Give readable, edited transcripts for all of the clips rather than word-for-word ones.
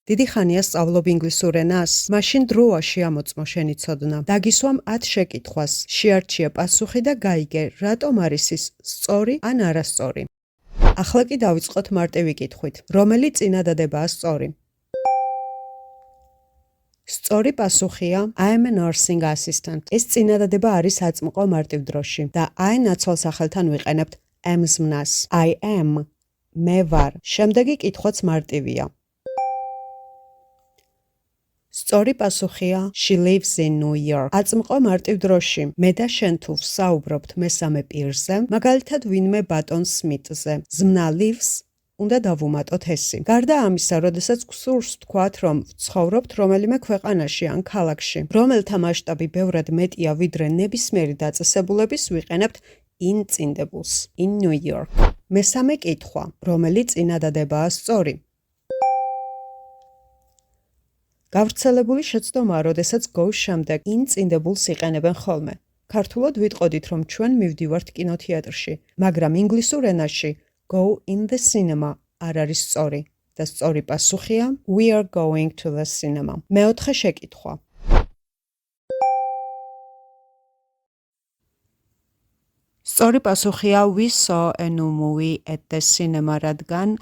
დიდი ხანია სწავლობ ინგლისურ ენას, მაშინ დროაში ამოწმო შენი ცოდნა. დაგისვამ 10 შეკითხვას, შეარჩიე პასუხი და გაიგე, რატომ არის ის სწორი ან არასწორი. ახლა კი დავიწყოთ მარტივი კითხვით. რომელი წინადადებაა სწორი? სწორი პასუხია I am a nursing assistant. ეს წინადადება არის აწმყო მარტივ დროში და I ნაცვალ სახელთან ვიყენებთ am-ს მნას. I am მე ვარ. შემდეგი კითხვაც მარტივია. სწორი პასუხია She lives in New York. აწმყო მარტივ დროში მე და შენ თუ ვსაუბრობთ მესამე პირზე, მაგალითად ვინმე ბატონ სმიტზე. ზმნა lives უნდა დავუმატოთ ესი. გარდა ამისა, როდესაც გსურს ვთქვათ, რომ ვცხოვრობთ რომელიმე ქვეყანაში ან ქალაქში, რომელთა მასშტაბი ბევრად მეტია ვიდრე ნებისმიერი დაწესებულების, ვიყენებთ in წინდებულს. In New York. მესამე კითხვა. რომელი წინადადებაა სწორი? გავრცელებული შეცდომაა, როდესაც go-ს შემდეგ in წინდებულს იყენებენ ხოლმე. ქართულად ვიტყოდით, რომ ჩვენ მივდივართ კინოთეატრში, მაგრამ ინგლისურ ენაში go in the cinema არ არის სწორი და სწორი პასუხია we are going to the cinema. მეოთხე შეკითხვა. სწორი პასუხია we saw a new movie at the cinema, რადგან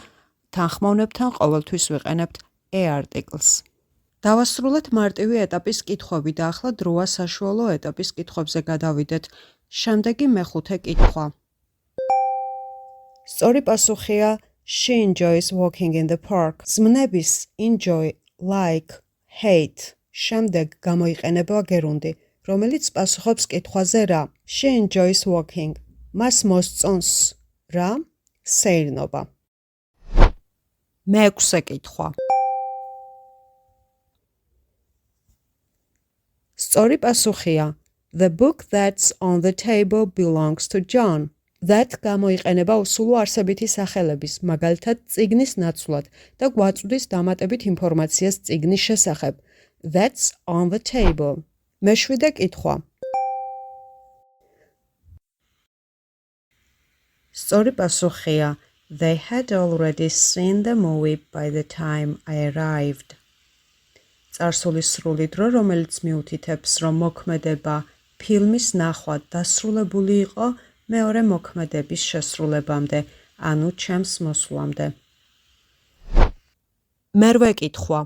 თანხმოვნებთან ყოველთვის ვიყენებთ a articles. დავასრულეთ მარტივი ეტაპის კითხვები და ახლა დროა საშუალო ეტაპის კითხვებზე გადავიდეთ. შემდეგი მეხუთე კითხვა. სწორი პასუხია She enjoys walking in the park. ზმნების enjoy, like, hate შემდეგ გამოიყენება გერუნდი, რომელიც პასუხობს კითხვაზე რა. She enjoys walking. მას მოსწონს რა? სეირნობა. მეექვსე კითხვა. სწორი პასუხია The book that's on the table belongs to John. That გამოიყენება უსულო არსებითი სახელების, მაგალითად წიგნის ნაცვლად და გვაწვდის დამატებით ინფორმაციას წიგნის შესახებ. That's on the table. მეშვიდე კითხვა. სწორი პასუხია They had already seen the movie by the time I arrived. წარსულის სრული დრო, რომელიც მიუთითებს, რომ მოქმედება ფილმის ნახვა დასრულებული იყო მეორე მოქმედების შესრულებამდე, ანუ ჩემს მოსვლამდე. მერვე კითხვა.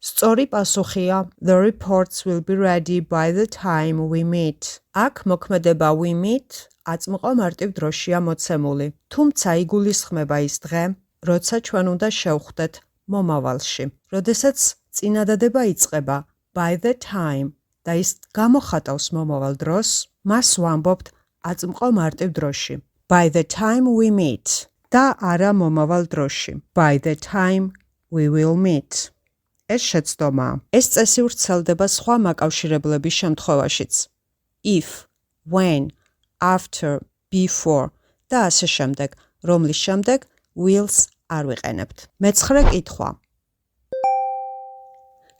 სწორი პასუხია The reports will be ready by the time we meet. აქ მოქმედება we meet აწმყო მარტივ დროშია მოცემული, თუმცა იგულისხმება ის დღე, როცა ჩვენ უნდა შევხვდეთ მომავალში. როდესაც წინადადება იწყება by the time და ის გამოხატავს მომავალ დროს, მას ვამბობთ აწმყო მარტივ დროში. By the time we meet და არა მომავალ დროში. By the time we will meet. ეს შეცდომაა. ეს წესი ვრცელდება სხვა მაკავშირებლების შემთხვევაშიც. If, when, after, before და ასე შემდეგ, რომლის შემდეგ wills არ ვიყენებთ. მეცხრე კითხვა.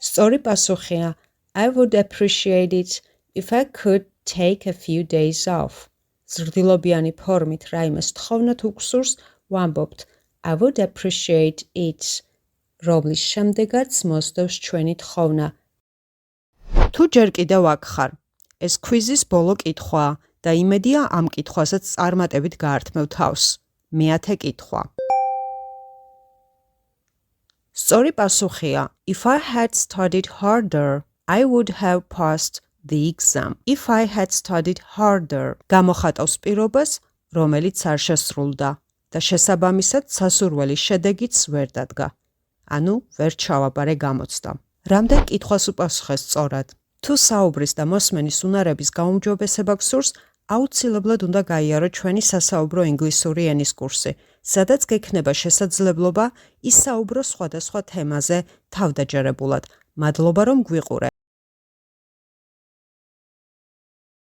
სწორი პასუხია I would appreciate it if I could take a few days off. ზრდილობიანი ფორმით რაიმეს თხოვნა თუ გსურს, ვამბობთ I would appreciate it, რომლის შემდეგაც მოსდევს ჩვენი თხოვნა. თუ ჯერ კიდევ აქ ხარ, ეს კვიზის ბოლო კითხვაა და იმედია ამ კითხვასაც წარმატებით გაართმევ თავს. მეათე კითხვა. სწორი პასუხია If I had studied harder, I would have passed the exam. If I had studied harder გამოხატავს პირობას, რომელიც არ შესრულდა და შესაბამისად სასურველი შედეგიც ვერ დადგა. ანუ ვერ ჩავაბარე გამოცდა. რამდენ კითხვას უპასუხეს სწორად? თუ საუბრის და მოსმენის უნარების გაუმჯობესება გსურს, აუცილებლად უნდა გაიარო ჩვენი სასაუბრო ინგლისური ენის კურსი, სადაც გექნება შესაძლებლობა ისაუბრო სხვადასხვა თემაზე თავდაჯერებულად. მადლობა რომ გვიყურეთ.